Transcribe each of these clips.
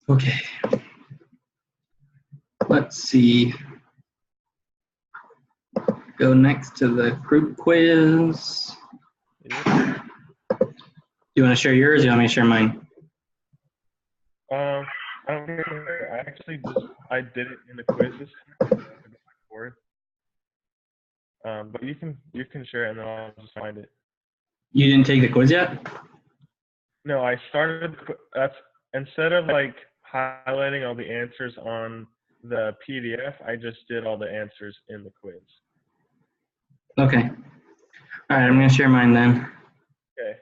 Okay. Let's see. Go next to the group quiz. Yep. You want to share yours? Or you want me to share mine? I don't care. I actually I did it in the quiz this time. But you can share it and then I'll just find it. You didn't take the quiz yet? No, I started. That's instead of like highlighting all the answers on the PDF, I just did all the answers in the quiz. Okay. All right, I'm going to share mine then. Okay.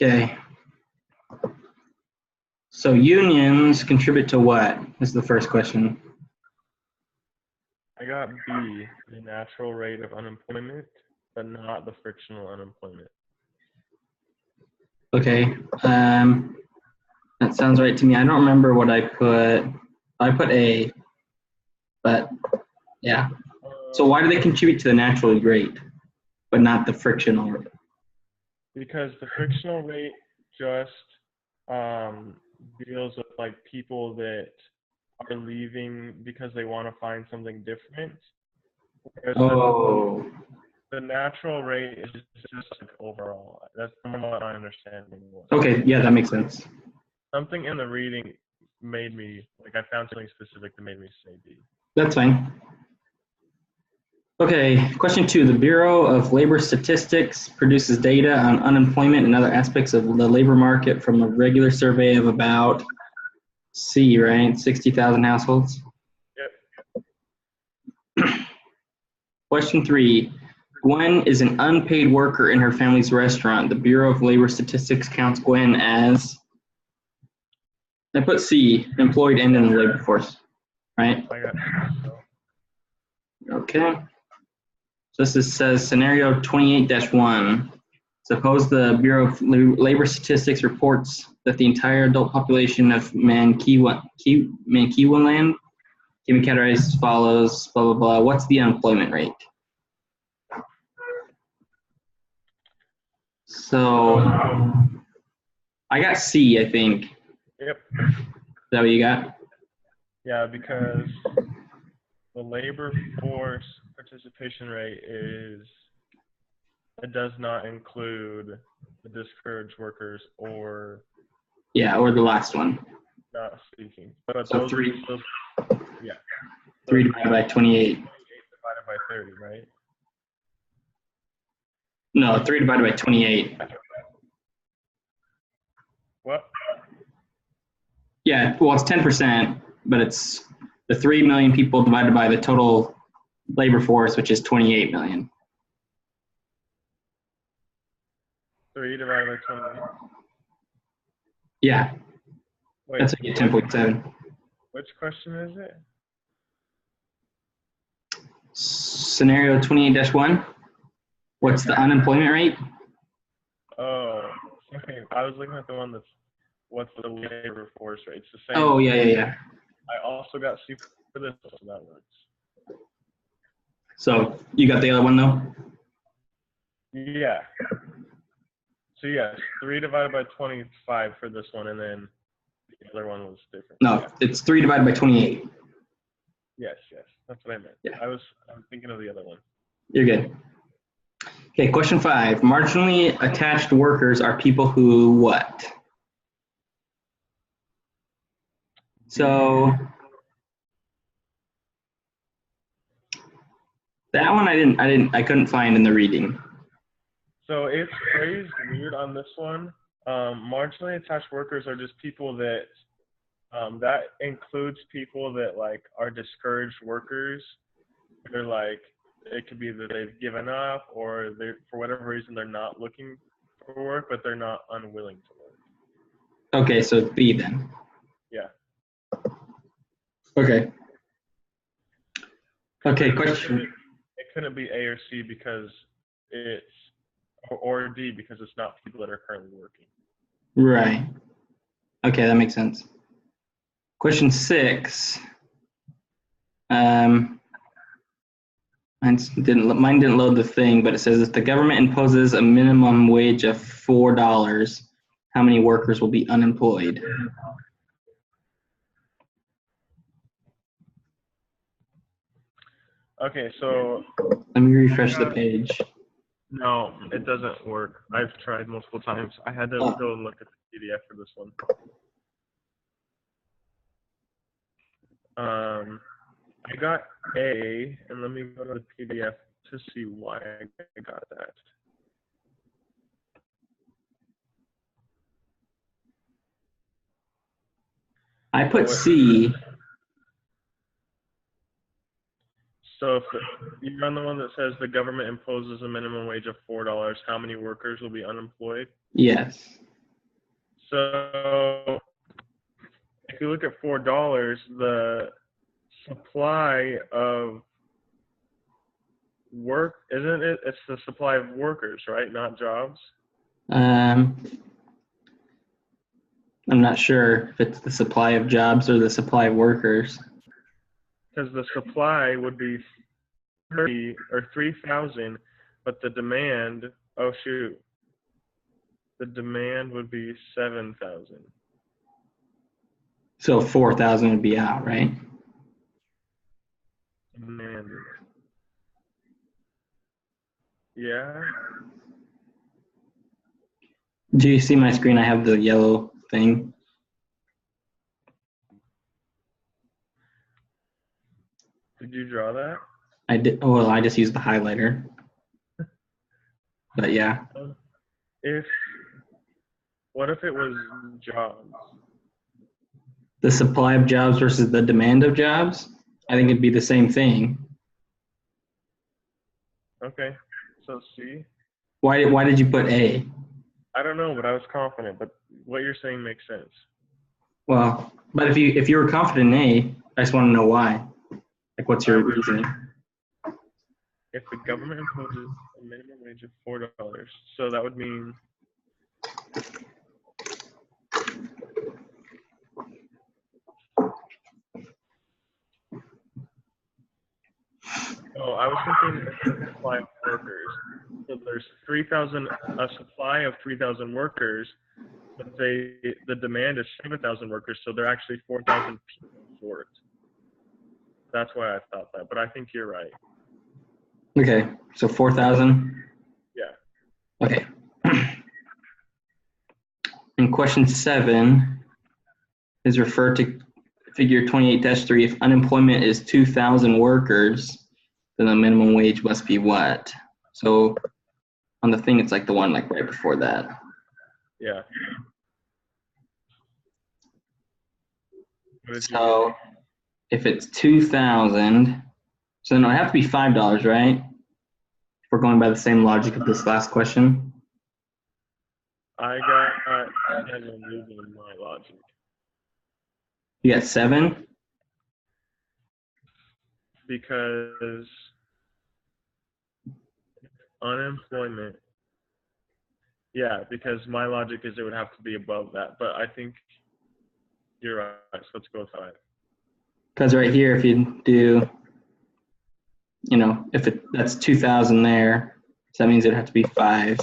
Okay. So unions contribute to what? Is the first question. I got B, the natural rate of unemployment, but not the frictional unemployment. Okay. That sounds right to me. I don't remember what I put. I put A, but yeah. So why do they contribute to the natural rate, but not the frictional rate? Because the frictional rate just deals with like people that are leaving because they want to find something different. Whereas the natural rate is just like overall. That's from what my understanding was. Okay, yeah, that makes sense. Something in the reading made me, like I found something specific that made me say B. That's fine. Okay, question 2. The Bureau of Labor Statistics produces data on unemployment and other aspects of the labor market from a regular survey of about C, right? 60,000 households. Yep. Question 3. Gwen is an unpaid worker in her family's restaurant. The Bureau of Labor Statistics counts Gwen as, I put C, employed and in the labor force, right? I got Okay. So this says scenario 28-1. Suppose the Bureau of Labor Statistics reports that the entire adult population of Mankiwan land can be categorized as follows, blah, blah, blah. What's the unemployment rate? So I got C, I think. Yep. Is that what you got? Yeah, because the labor force participation rate it does not include the discouraged workers or or the last one. not speaking. But So those 3. are still, yeah. 3 divided by 28. 28 divided by 30, right? No, 3 divided by 28. What? Yeah, well, it's 10%, but it's the 3 million people divided by the total labor force, which is 28 million. 3 divided by 28. Yeah. Wait, That's like 10.7. which question is it? Scenario 28-1. What's the unemployment rate? Oh, okay. I was looking at the one that's what's the labor force rate. It's the same. Oh, yeah. I also got C for this, so that works. So you got the other one though? Yeah. So yes, 3 divided by 25 for this one, and then the other one was different. No, it's 3 divided by 28. Yes, that's what I meant. Yeah. I'm thinking of the other one. You're good. Okay, question 5. Marginally attached workers are people who what? So that one I couldn't find in the reading. So it's phrased weird on this one. Marginally attached workers are just people that that includes people that like are discouraged workers. They're like, it could be that they've given up or they for whatever reason they're not looking for work, but they're not unwilling to work. Okay, so it's B then. Yeah. Okay. Okay, question. It couldn't be A or C because it's or D because it's not people that are currently working. Right. Okay, that makes sense. Question 6. Mine didn't load the thing, but it says if the government imposes a minimum wage of $4, how many workers will be unemployed? Okay, so Let me refresh the page. no, it doesn't work. I've tried multiple times. I had to Oh. go and look at the PDF for this one. I got A, and let me go to the PDF to see why I got that. I put C. So if you're on the one that says the government imposes a minimum wage of $4, how many workers will be unemployed? Yes. So if you look at $4, the supply of work, isn't it? It's the supply of workers, right? Not jobs. I'm not sure if it's the supply of jobs or the supply of workers. Because the supply would be 30 or 3,000, but the demand, oh shoot, the demand would be 7,000. So 4,000 would be out, right? Demand. Yeah. Do you see my screen? I have the yellow thing. Did you draw that? I did. Well, I just used the highlighter. But yeah. What if it was jobs? The supply of jobs versus the demand of jobs? I think it'd be the same thing. Okay, so C. Why did you put A? I don't know, but I was confident. But what you're saying makes sense. Well, but if you were confident in A, I just want to know why. Like, what's your reasoning? If the government imposes a minimum wage of $4, so that would mean oh, I was thinking the supply of workers. So there's 3,000, a supply of 3,000 workers, but the demand is 7,000 workers, so they're actually 4,000 people short. That's why I thought that, but I think you're right. Okay, so 4,000? Yeah. Okay. And question 7 is referred to figure 28-3. If unemployment is 2,000 workers, then the minimum wage must be what? So on the thing, it's like the one like right before that. Yeah. So if it's 2,000, so then it would have to be $5, right? If we're going by the same logic of this last question. I got 7 using my logic. You got 7? Because unemployment, yeah, because my logic is it would have to be above that, but I think you're right, so let's go with 5. Because right here, if you do, you know, if that's 2,000 there, so that means it'd have to be 5.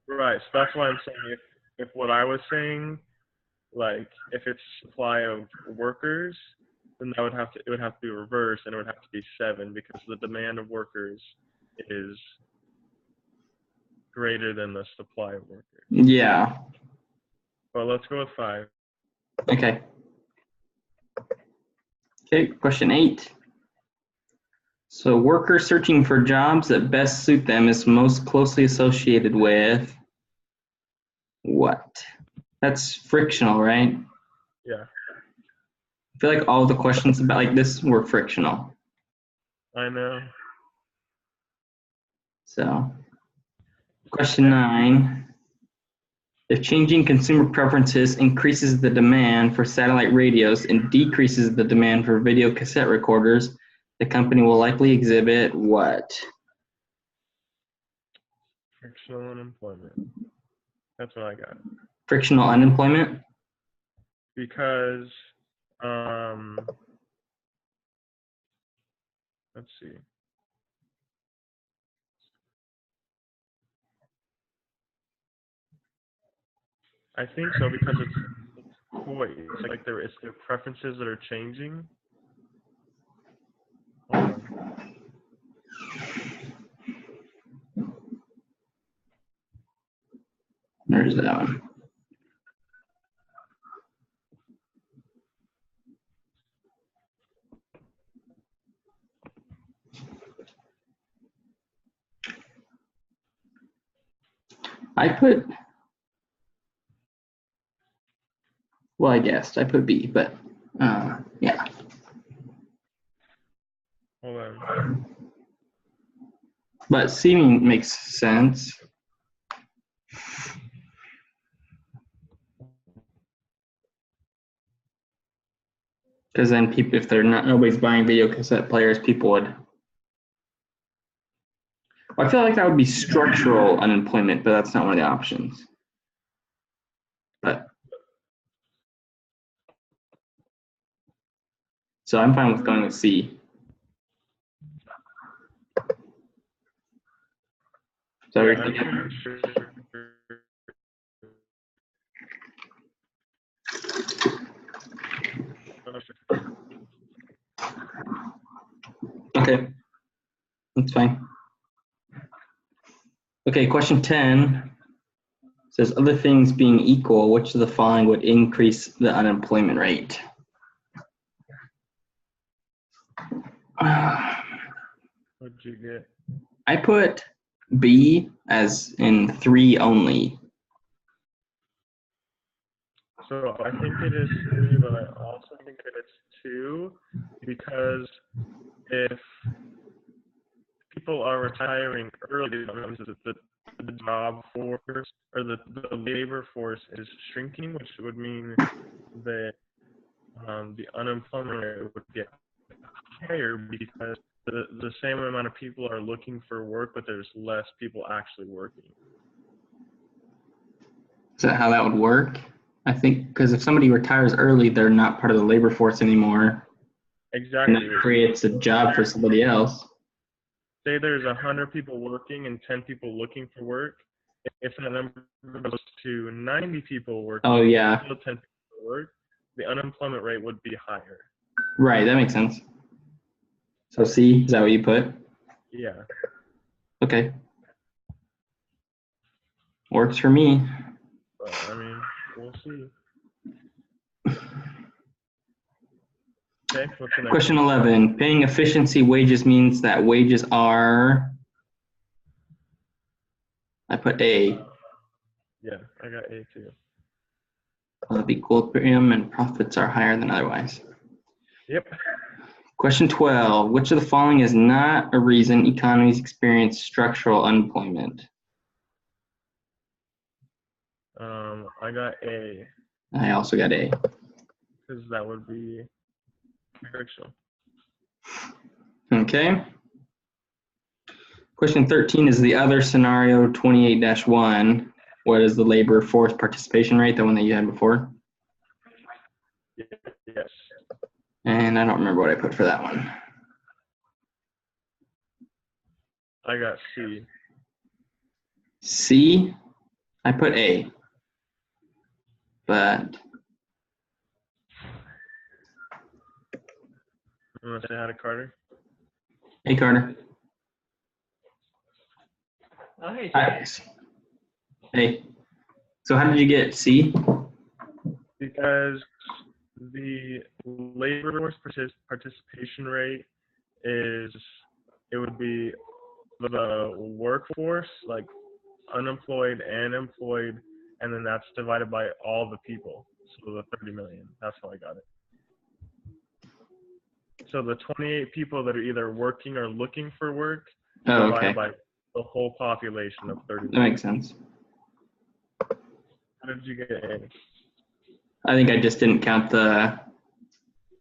Right, so that's why I'm saying if what I was saying, like if it's supply of workers, then it would have to be reversed, and it would have to be 7 because the demand of workers is greater than the supply of workers. Yeah. But let's go with 5. Okay. Okay, question 8. So workers searching for jobs that best suit them is most closely associated with what? That's frictional, right? Yeah. I feel like all the questions about like this were frictional. I know. So, question 9. If changing consumer preferences increases the demand for satellite radios and decreases the demand for video cassette recorders, the company will likely exhibit what? Frictional unemployment. That's what I got. Frictional unemployment? Because, let's see. I think so because it's voice. Like it's their preferences that are changing. Hold on. There's that one. I put, well, I guessed I put B, but yeah. Hold on. But C makes sense. Because then people, if nobody's buying video cassette players, people would. Well, I feel like that would be structural unemployment, but that's not one of the options. But so I'm fine with going with C. So Yeah, everything. I'm pretty sure. Okay, that's fine. Okay, question 10 says, other things being equal, which of the following would increase the unemployment rate? What'd you get? I put B as in 3 only. So I think it is 3, but I also think that it's 2 because if people are retiring early, the job force or the labor force is shrinking, which would mean that the unemployment rate would get higher because the same amount of people are looking for work, but there's less people actually working. Is that how that would work? I think because if somebody retires early, they're not part of the labor force anymore. Exactly. And that creates a job for somebody else. Say there's 100 people working and 10 people looking for work. If that number goes to 90 people working, Oh, yeah. still 10 people for work, the unemployment rate would be higher. Right, that makes sense. So C, is that what you put? Yeah. Okay. Works for me. But, I mean, we'll see. Okay, what's the next Question one? 11, paying efficiency wages means that wages are, I put A, Yeah, I got A too. of equilibrium and profits are higher than otherwise. Yep. Question 12, which of the following is not a reason economies experience structural unemployment? I got A I also got A. because that would be frictional. Okay. Question 13 is the other scenario 28-1. What is the labor force participation rate, the one that you had before? Yes. And I don't remember what I put for that one. I got C. C, I put A. But I'm gonna say hi to Carter. hey, Carter. Oh, hey, Hi. Hey. So how did you get C? Because the labor force participation rate it would be the workforce, like unemployed and employed, and then that's divided by all the people. So the 30 million. That's how I got it. So the 28 people that are either working or looking for work Oh, divided okay. by the whole population of 30 That million. makes sense. How did you get A? I think I just didn't count the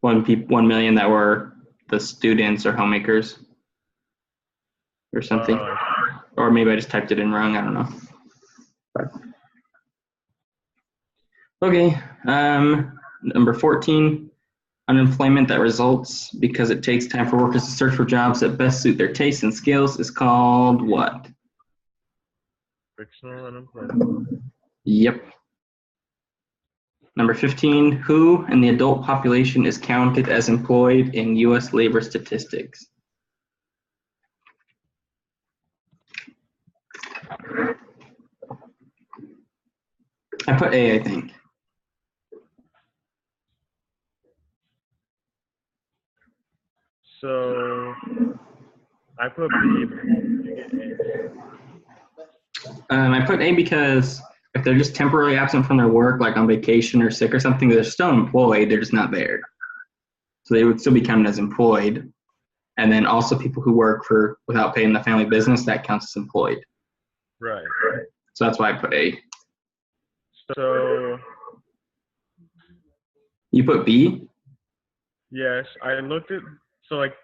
1 million that were the students or homemakers or something. Or maybe I just typed it in wrong. I don't know. But. Okay. Number 14, unemployment that results because it takes time for workers to search for jobs that best suit their tastes and skills is called what? Frictional unemployment. Yep. Number 15, who in the adult population is counted as employed in U.S. labor statistics? I put A, I think. So I put B, but I put A because if they're just temporarily absent from their work, like on vacation or sick or something, they're still employed, they're just not there. So they would still be counted as employed. And then also people who work for without paying the family business, that counts as employed. Right. So that's why I put A. So You put B? yes, I looked at, so like,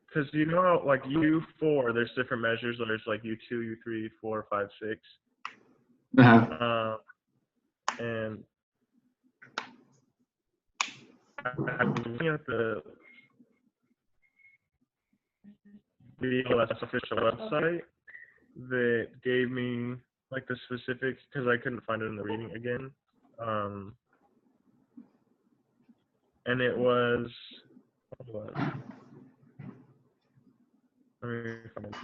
because you know how like U4, there's different measures. There's like U2, U3, 4, 5, 6. Uh-huh. And I'm looking at the BLS official website that gave me like the specifics because I couldn't find it in the reading again. And it was, hold on. Let me find it.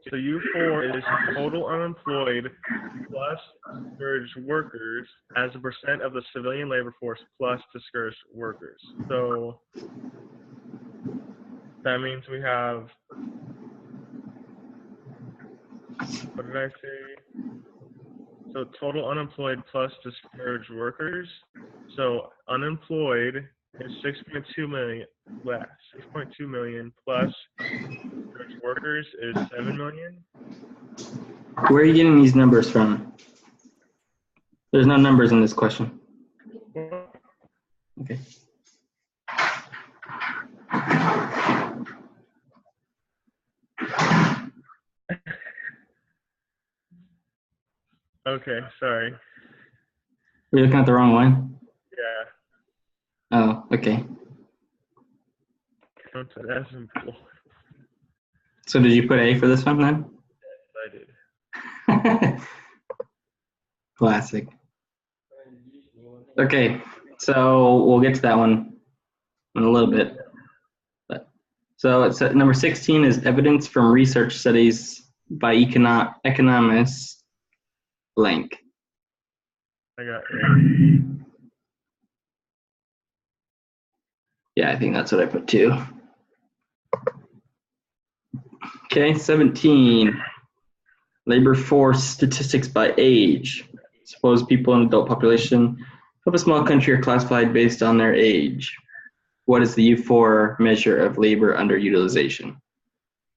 So U4 is total unemployed plus discouraged workers as a percent of the civilian labor force plus discouraged workers. So that means we have, what did I say? So total unemployed plus discouraged workers. So unemployed is 6.2 million less. 6.2 million plus discouraged workers is 7 million. Where are you getting these numbers from? There's no numbers in this question. Okay. Okay, sorry. We're looking at the wrong one? Yeah. Oh, okay. Counted as employed. So did you put A for this one then? Yes, I did. Classic. Okay, so we'll get to that one in a little bit. So it's number 16 is evidence from research studies by economists blank. I got A. Yeah, I think that's what I put too. Okay, 17. Labor force statistics by age. Suppose people in adult population of a small country are classified based on their age. What is the U4 measure of labor underutilization?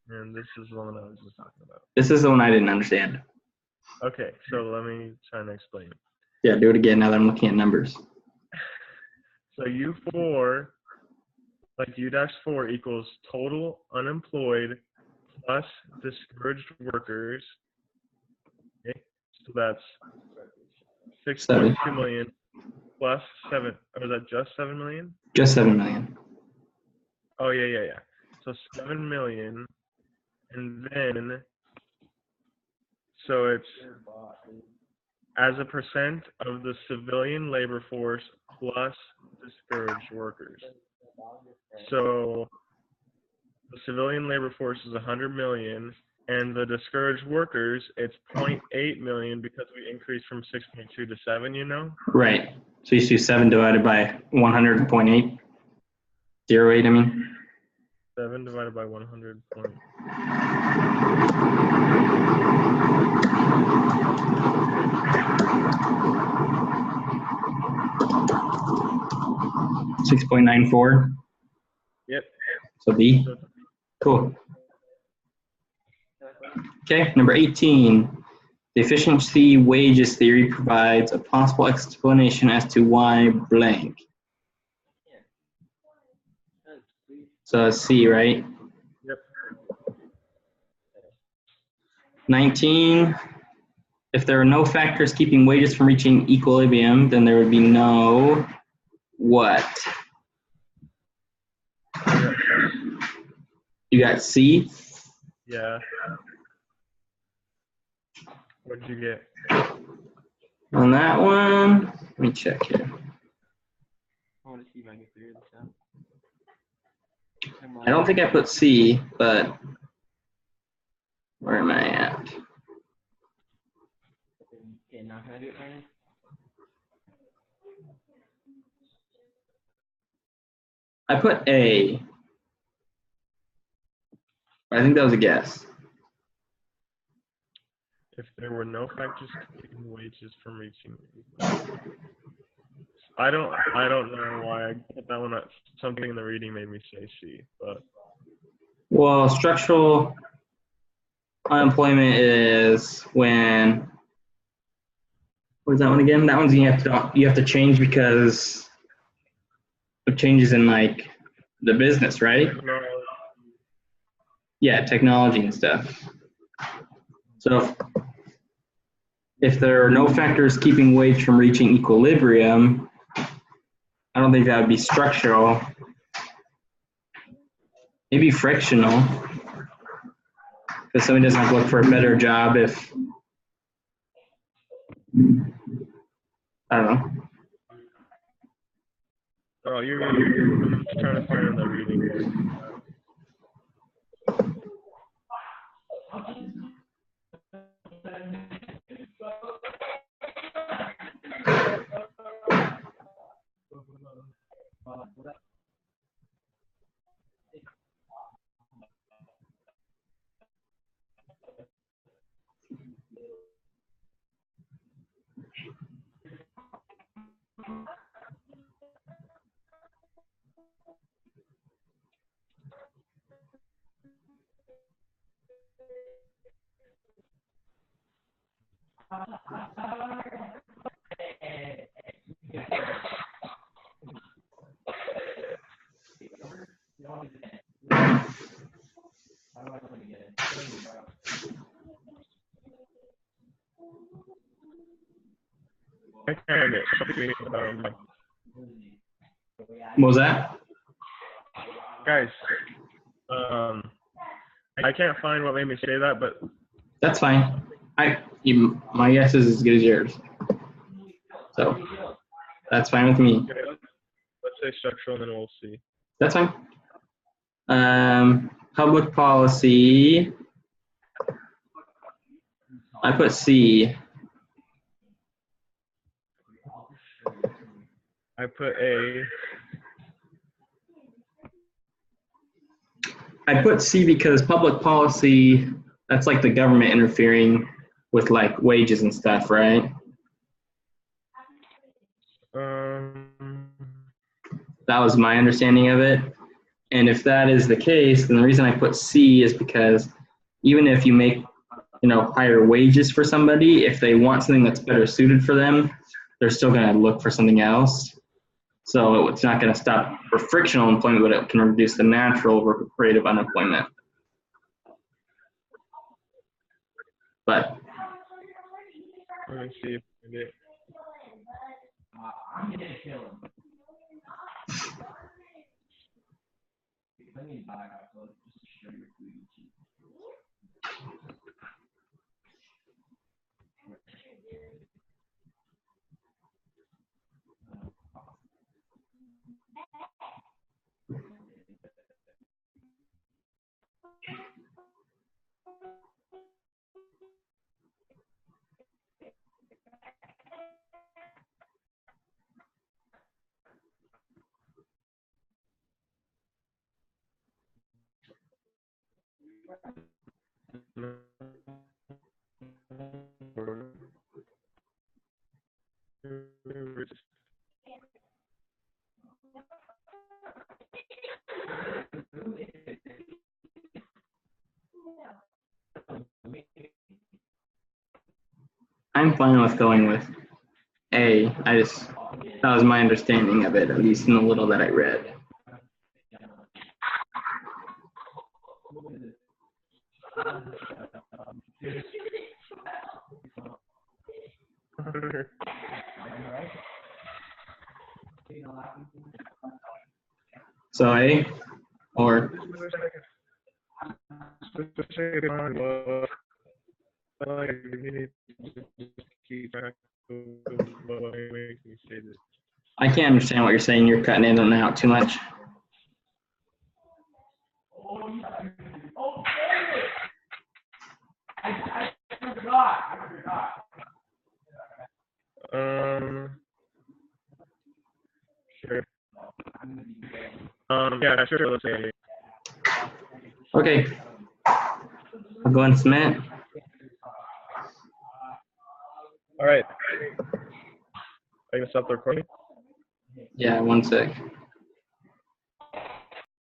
And this is the one I was just talking about. This is the one I didn't understand. Okay, so let me try and explain it. Yeah, do it again now that I'm looking at numbers. So U4, like U-4 equals total unemployed plus discouraged workers. Okay, so that's 6.2 million plus 7. Or is that just 7 million? Just 7 million. Oh, yeah. So 7 million. And then, so it's as a percent of the civilian labor force plus discouraged workers. So the civilian labor force is 100 million, and the discouraged workers, it's 0.8 million because we increased from 6.2 to 7, you know? Right. So you do 7 divided by 100.8? 0.8, I mean? 7 divided by 100. 6.94. Yep. So B. Cool. Okay, number 18. The efficiency wages theory provides a possible explanation as to why blank. So it's C, right? Yep. 19, if there are no factors keeping wages from reaching equilibrium, then there would be no what? You got C? Yeah. What did you get? On that one, let me check here. I want to see if I can figure this out. I don't think I put C, but where am I at? Okay, now can I do it, Brandon? I put A. I think that was a guess. If there were no factors keeping wages from reaching. I don't know why I put that one. Something in the reading made me say C, but Well, structural unemployment is when, what is that one again? That one's you have to change because of changes in like the business, right? no. Yeah, technology and stuff. So if there are no factors keeping wage from reaching equilibrium, I don't think that would be structural. Maybe frictional. Because somebody doesn't have to look for a better job if, I don't know. Oh, I'm just trying to find in the reading. I found it. What was that? Guys, I can't find what made me say that, but That's fine. My guess is as good as yours. So that's fine with me. okay, let's say structural, and then we'll see. That's fine. Public policy. I put C. I put A. I put C because public policy, that's like the government interfering with like wages and stuff, right? That was my understanding of it. And if that is the case, then the reason I put C is because even if you make, higher wages for somebody, if they want something that's better suited for them, they're still going to look for something else. So it's not going to stop for frictional employment, but it can reduce the natural rate of unemployment. But Let me see if I get. I'm gonna kill him. Let me buy our clothes just to show your food. I'm fine with going with A. That was my understanding of it, at least in the little that I read. So A or Like, you need to just keep track of what makes me say this. I can't understand what you're saying. You're cutting in and out too much. Sure. Yeah, sure. Let's say. Okay. I'll go and submit. All right. Are you gonna stop the recording? Yeah, 1 sec.